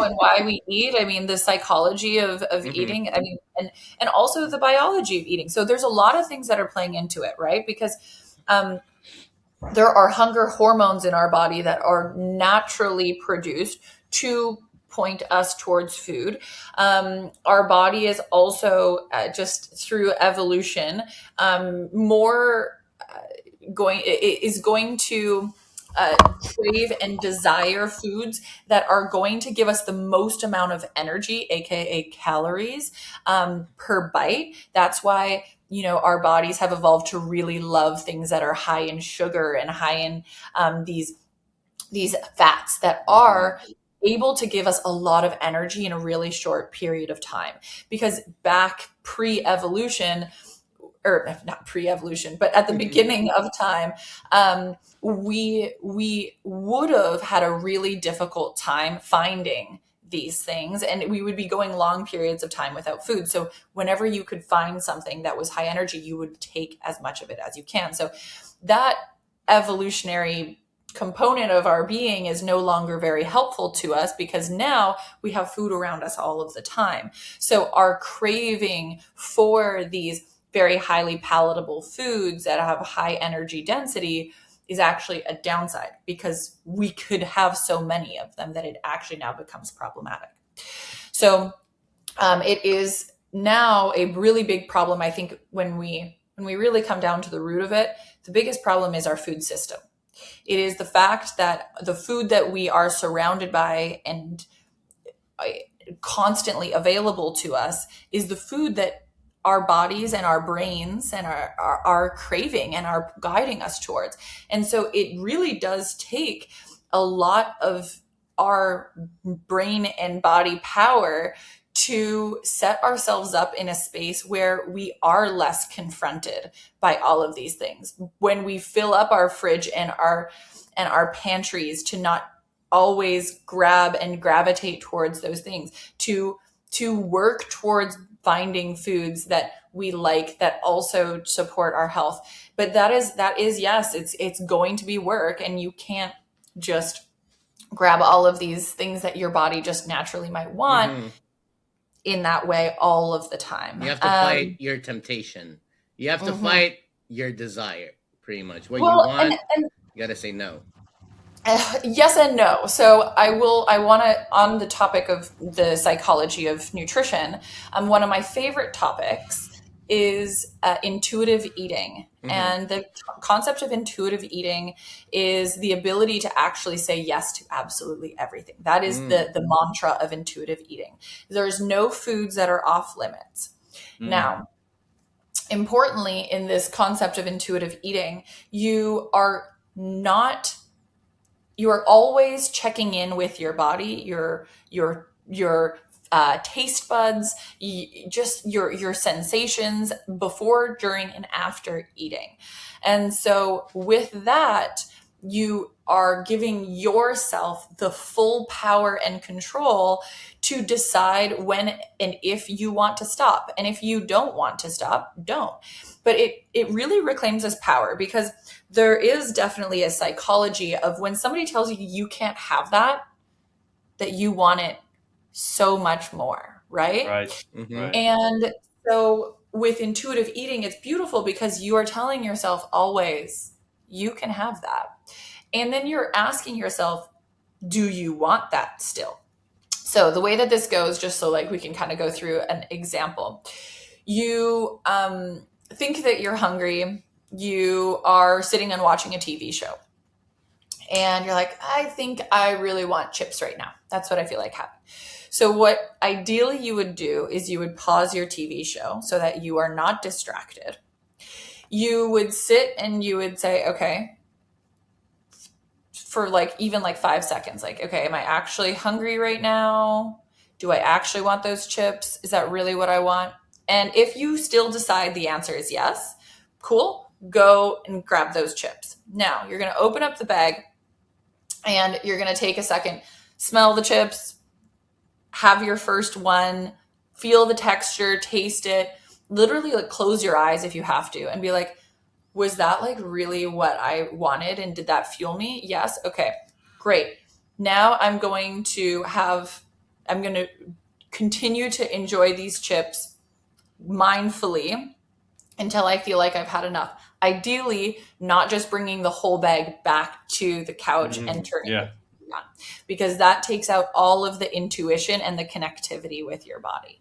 and why we eat. I mean, the psychology of Hmm. eating, I mean, and also the biology of eating. So there's a lot of things that are playing into it, right? Because um, there are hunger hormones in our body that are naturally produced to point us towards food. Our body is also just through evolution more is going to crave and desire foods that are going to give us the most amount of energy, aka calories, per bite. That's why our bodies have evolved to really love things that are high in sugar and high in these fats that Hmm. are able to give us a lot of energy in a really short period of time. Because back pre-evolution, or not pre-evolution, but at the beginning of time, we would have had a really difficult time finding these things, and we would be going long periods of time without food. So whenever you could find something that was high energy, you would take as much of it as you can. So that evolutionary component of our being is no longer very helpful to us because now we have food around us all of the time. So our craving for these very highly palatable foods that have high energy density is actually a downside because we could have so many of them that it actually now becomes problematic. So it is now a really big problem. I think when we really come down to the root of it, the biggest problem is our food system. It is the fact that the food that we are surrounded by and uh, constantly available to us is the food that our bodies and our brains and our craving and are guiding us towards. And so it really does take a lot of our brain and body power to set ourselves up in a space where we are less confronted by all of these things. When we fill up our fridge and our pantries, to not always grab and gravitate towards those things, to work towards finding foods that we like that also support our health. But that is yes, it's going to be work, and you can't just grab all of these things that your body just naturally might want Hmm. in that way all of the time. You have to fight your temptation. You have to Mhm. fight your desire, pretty much. What you Well, and want, you got to say no. yes and no. So I want to, on the topic of the psychology of nutrition, one of my favorite topics is intuitive eating. Hmm. And the concept of intuitive eating is the ability to actually say yes to absolutely everything. That is Mm. the mantra of intuitive eating. There's no foods that are off limits. Mm. Now, importantly, in this concept of intuitive eating, you are not you are always checking in with your body, your taste buds, just your sensations before, during, and after eating. And so with that, you are giving yourself the full power and control to decide when and if you want to stop. And if you don't want to stop, don't. But it really reclaims this power, because there is definitely a psychology of when somebody tells you you can't have that you want it so much more, right? Right. Hmm. Right. And so with intuitive eating, it's beautiful because you are telling yourself always, you can have that. And then you're asking yourself, do you want that still? So the way that this goes, just so like we can kind of go through an example, you think that you're hungry, you are sitting and watching a TV show, and you're like, I think I really want chips right now. That's what I feel like having. So, what ideally you would do is you would pause your TV show so that you are not distracted. You would sit and you would say, okay, for like even like 5 seconds, like, okay, am I actually hungry right now? Do I actually want those chips? Is that really what I want? And if you still decide the answer is yes, cool, go and grab those chips. Now you're going to open up the bag and you're going to take a second, smell the chips, have your first one, feel the texture, taste it, literally like close your eyes if you have to and be like, was that like really what I wanted? And did that fuel me? Yes. Okay, great. Now I'm going to have I'm going to continue to enjoy these chips mindfully until I feel like I've had enough. Ideally, not just bringing the whole bag back to the couch and turning Yeah. it on, because that takes out all of the intuition and the connectivity with your body.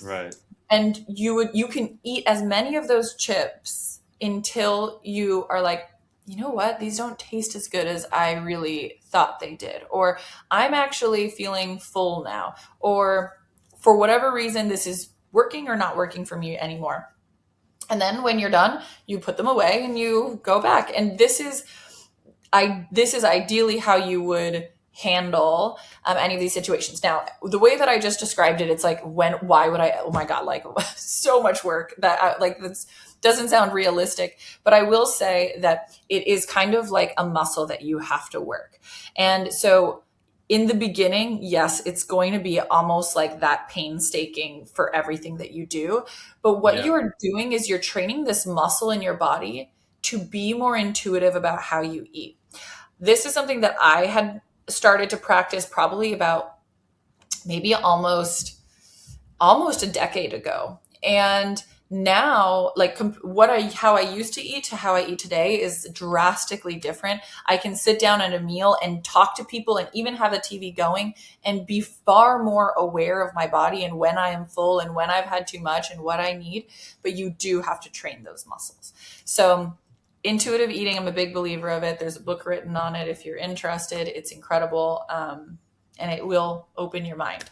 Right. And you can eat as many of those chips until you are like, you know what, these don't taste as good as I really thought they did, or I'm actually feeling full now, or for whatever reason this is working or not working for me anymore. And then when you're done, you put them away and you go back. And this is ideally how you would handle any of these situations. Now, the way that I just described it, it's like, why would I, oh my God, like so much work that this doesn't sound realistic, but I will say that it is kind of like a muscle that you have to work. And so in the beginning, yes, it's going to be almost like that painstaking for everything that you do. But what you're doing is you're training this muscle in your body to be more intuitive about how you eat. This is something that I had started to practice probably about maybe almost a decade ago. And now, like how I used to eat to how I eat today is drastically different. I can sit down at a meal and talk to people and even have the TV going and be far more aware of my body and when I am full and when I've had too much and what I need. But you do have to train those muscles. So intuitive eating, I'm a big believer of it. There's a book written on it if you're interested. It's incredible. And it will open your mind.